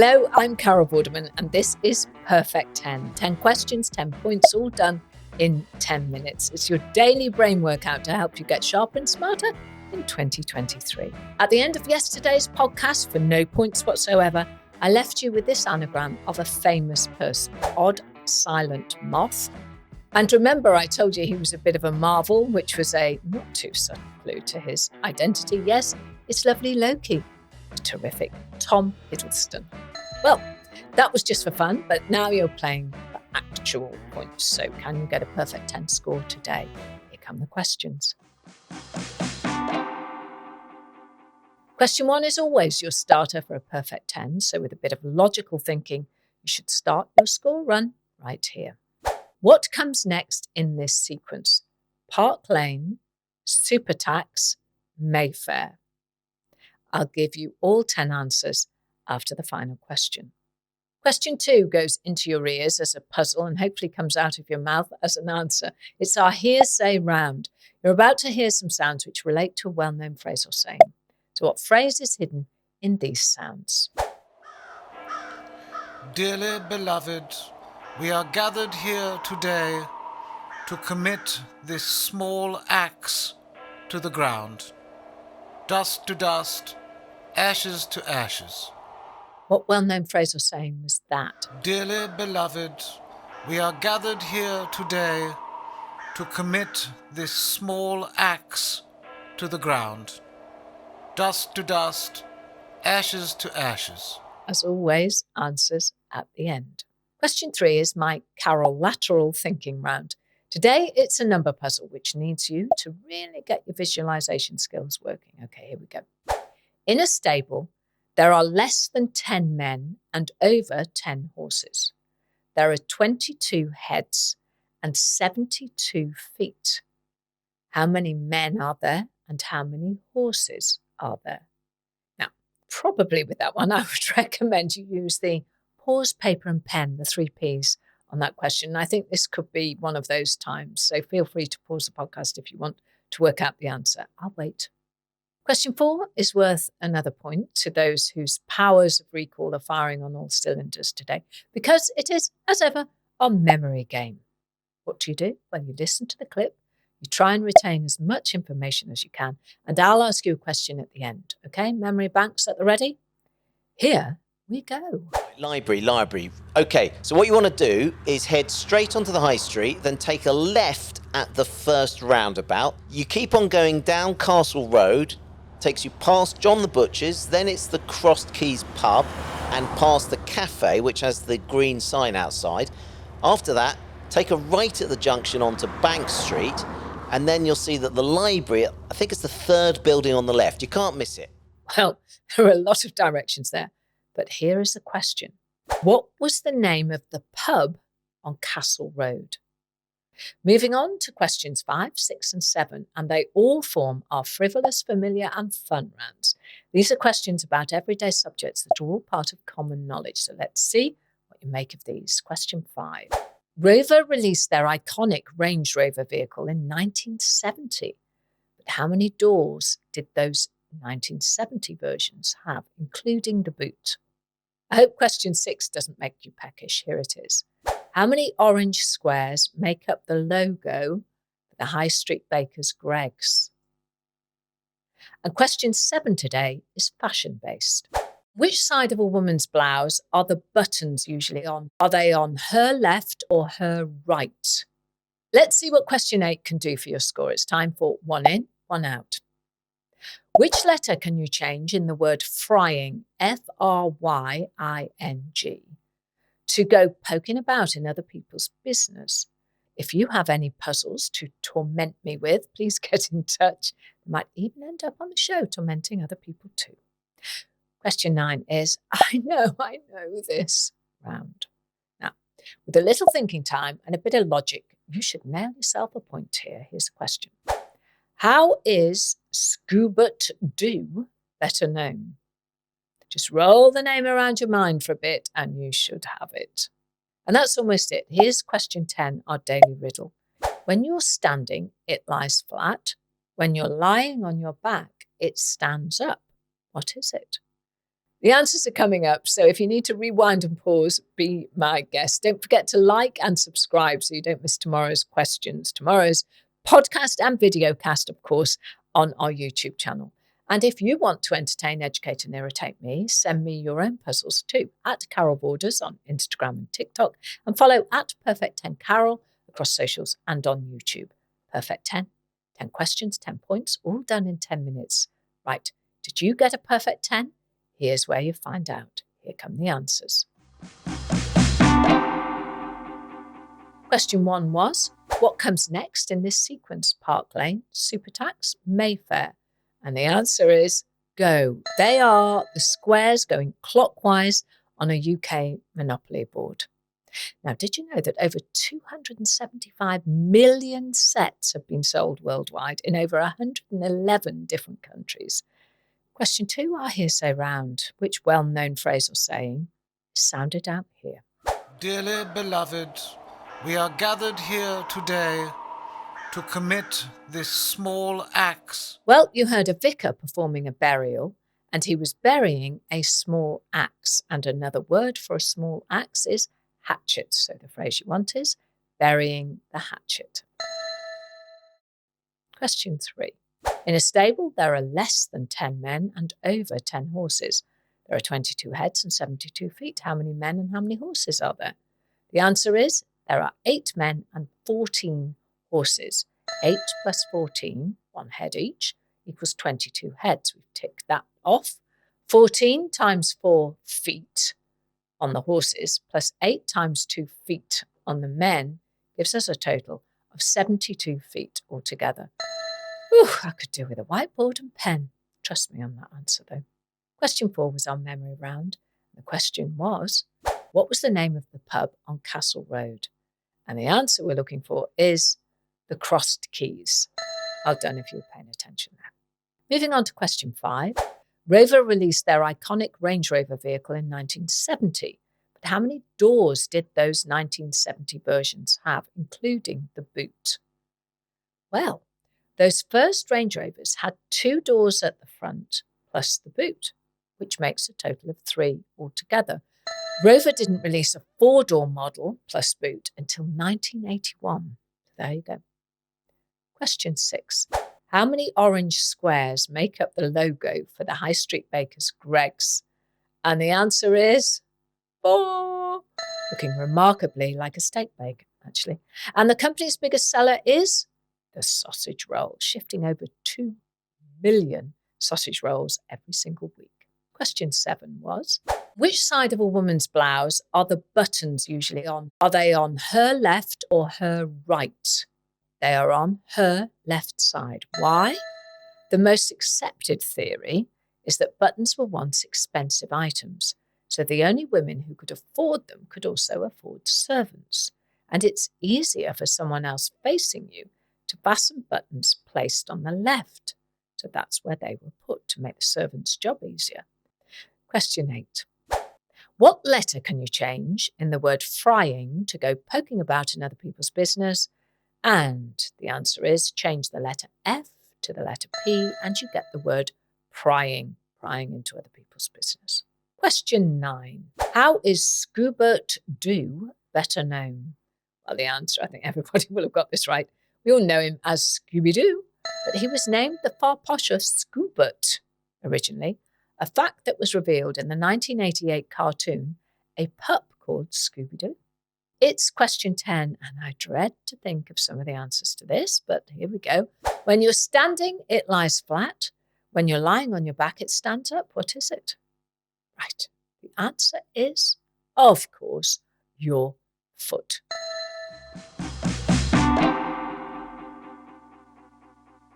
Hello, I'm Carol Vorderman, and this is Perfect 10. 10 questions, 10 points, all done in 10 minutes. It's your daily brain workout to help you get sharper and smarter in 2023. At the end of yesterday's podcast, for no points whatsoever, I left you with this anagram of a famous person, Odd Silent Moth. And remember, I told you he was a bit of a marvel, which was a not too subtle clue to his identity. Yes, it's lovely Loki. Terrific Tom Hiddleston. Well, that was just for fun, but now you're playing for actual points. So can you get a perfect 10 score today? Here come the questions. Question 1 is always your starter for a perfect 10. So with a bit of logical thinking, you should start your score run right here. What comes next in this sequence? Park Lane, Super Tax, Mayfair. I'll give you all 10 answers after the final question. Question 2 goes into your ears as a puzzle and hopefully comes out of your mouth as an answer. It's our hearsay round. You're about to hear some sounds which relate to a well-known phrase or saying. So what phrase is hidden in these sounds? Dearly beloved, we are gathered here today to commit this small axe to the ground. Dust to dust, ashes to ashes. What well-known phrase or saying was that? Dearly beloved, we are gathered here today to commit this small axe to the ground. Dust to dust, ashes to ashes. As always, answers at the end. Question 3 is my Carol lateral thinking round. Today, it's a number puzzle, which needs you to really get your visualization skills working. Okay, here we go. In a stable, there are less than 10 men and over 10 horses. There are 22 heads and 72 feet. How many men are there and how many horses are there? Now, probably with that one, I would recommend you use the pause, paper and pen, the 3 Ps on that question. I think this could be one of those times. So feel free to pause the podcast if you want to work out the answer. I'll wait. Question 4 is worth another point to those whose powers of recall are firing on all cylinders today, because it is, as ever, our memory game. What do? Well, you listen to the clip, you try and retain as much information as you can, and I'll ask you a question at the end. Okay, memory banks at the ready? Here we go. Library. Okay, so what you want to do is head straight onto the high street, then take a left at the first roundabout. You keep on going down Castle Road, takes you past John the Butcher's, then it's the Crossed Keys pub and past the cafe, which has the green sign outside. After that, take a right at the junction onto Bank Street, and then you'll see that the library, I think it's the third building on the left. You can't miss it. Well, there are a lot of directions there. But here is the question. What was the name of the pub on Castle Road? Moving on to questions 5, 6 and 7, and they all form our frivolous, familiar and fun rounds. These are questions about everyday subjects that are all part of common knowledge. So let's see what you make of these. Question 5. Rover released their iconic Range Rover vehicle in 1970. But how many doors did those 1970 versions have, including the boot? I hope question 6 doesn't make you peckish. Here it is. How many orange squares make up the logo for the High Street Bakers Greggs? And question 7 today is fashion-based. Which side of a woman's blouse are the buttons usually on? Are they on her left or her right? Let's see what question 8 can do for your score. It's time for 1 in, 1 out. Which letter can you change in the word frying, F-R-Y-I-N-G, to go poking about in other people's business? If you have any puzzles to torment me with, please get in touch. I might even end up on the show tormenting other people too. Question 9 is, I know this round. Now, with a little thinking time and a bit of logic, you should nail yourself a point here. Here's the question. How is Scoobert Do better known? Just roll the name around your mind for a bit and you should have it. And that's almost it. Here's question 10, our daily riddle. When you're standing, it lies flat. When you're lying on your back, it stands up. What is it? The answers are coming up, so if you need to rewind and pause, be my guest. Don't forget to like and subscribe so you don't miss tomorrow's questions, tomorrow's podcast and video cast, of course, on our YouTube channel. And if you want to entertain, educate and irritate me, send me your own puzzles too at Carol Borders on Instagram and TikTok, and follow at Perfect 10 Carol across socials and on YouTube. Perfect 10, 10 questions, 10 points, all done in 10 minutes. Right, did you get a perfect 10? Here's where you find out. Here come the answers. Question 1 was, what comes next in this sequence? Park Lane, Supertax, Mayfair. And the answer is go. They are the squares going clockwise on a UK Monopoly board. Now, did you know that over 275 million sets have been sold worldwide in over 111 different countries? Question 2, our hearsay round. Which well-known phrase or saying is sounded out here? Dearly beloved, we are gathered here today to commit this small axe. Well, you heard a vicar performing a burial, and he was burying a small axe. And another word for a small axe is hatchet. So the phrase you want is burying the hatchet. Question 3. In a stable, there are less than 10 men and over 10 horses. There are 22 heads and 72 feet. How many men and how many horses are there? The answer is there are 8 men and 14 horses. 8 plus 14, 1 head each, equals 22 heads. We've ticked that off. 14 times 4 feet on the horses plus 8 times 2 feet on the men gives us a total of 72 feet altogether. Ooh, I could do with a whiteboard and pen. Trust me on that answer, though. Question 4 was our memory round. The question was, what was the name of the pub on Castle Road? And the answer we're looking for is the Crossed Keys. Well done if you were paying attention there. Moving on to question 5. Rover released their iconic Range Rover vehicle in 1970. But how many doors did those 1970 versions have, including the boot? Well, those first Range Rovers had 2 doors at the front plus the boot, which makes a total of 3 altogether. Rover didn't release a 4-door model plus boot until 1981. There you go. Question 6. How many orange squares make up the logo for the High Street Bakers Greggs? And the answer is 4. Looking remarkably like a steak bake, actually. And the company's biggest seller is the sausage roll, shifting over 2 million sausage rolls every single week. Question 7 was, which side of a woman's blouse are the buttons usually on? Are they on her left or her right? They are on her left side. Why? The most accepted theory is that buttons were once expensive items, so the only women who could afford them could also afford servants. And it's easier for someone else facing you to fasten buttons placed on the left. So that's where they were put to make the servant's job easier. Question 8. What letter can you change in the word frying to go poking about in other people's business? And the answer is change the letter F to the letter P and you get the word prying into other people's business. Question 9. How is Scoobert Doo better known? Well, the answer, I think everybody will have got this right. We all know him as Scooby-Doo, but he was named the far posher Scoobert originally, a fact that was revealed in the 1988 cartoon, A Pup Called Scooby-Doo. It's question 10, and I dread to think of some of the answers to this, but here we go. When you're standing, it lies flat. When you're lying on your back, it stands up. What is it? Right. The answer is, of course, your foot.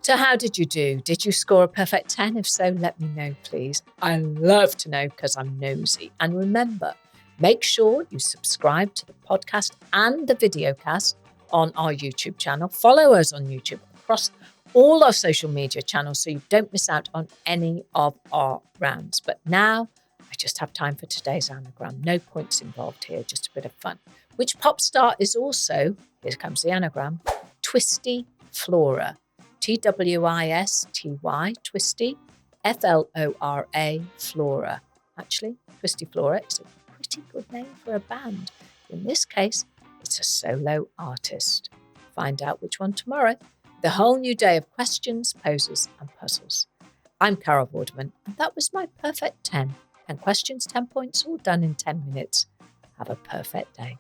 So how did you do? Did you score a perfect 10? If so, let me know, please. I love to know because I'm nosy. And remember, make sure you subscribe to the podcast and the videocast on our YouTube channel. Follow us on YouTube across all our social media channels so you don't miss out on any of our rounds. But now I just have time for today's anagram. No points involved here, just a bit of fun. Which pop star is also, here comes the anagram, Twisty Flora. Twisty, Twisty, Flora, Flora. Actually, Twisty Flora is a pretty good name for a band. In this case, it's a solo artist. Find out which one tomorrow. The whole new day of questions, poses and puzzles. I'm Carol Vorderman, and that was my perfect 10. 10 questions, 10 points, all done in 10 minutes. Have a perfect day.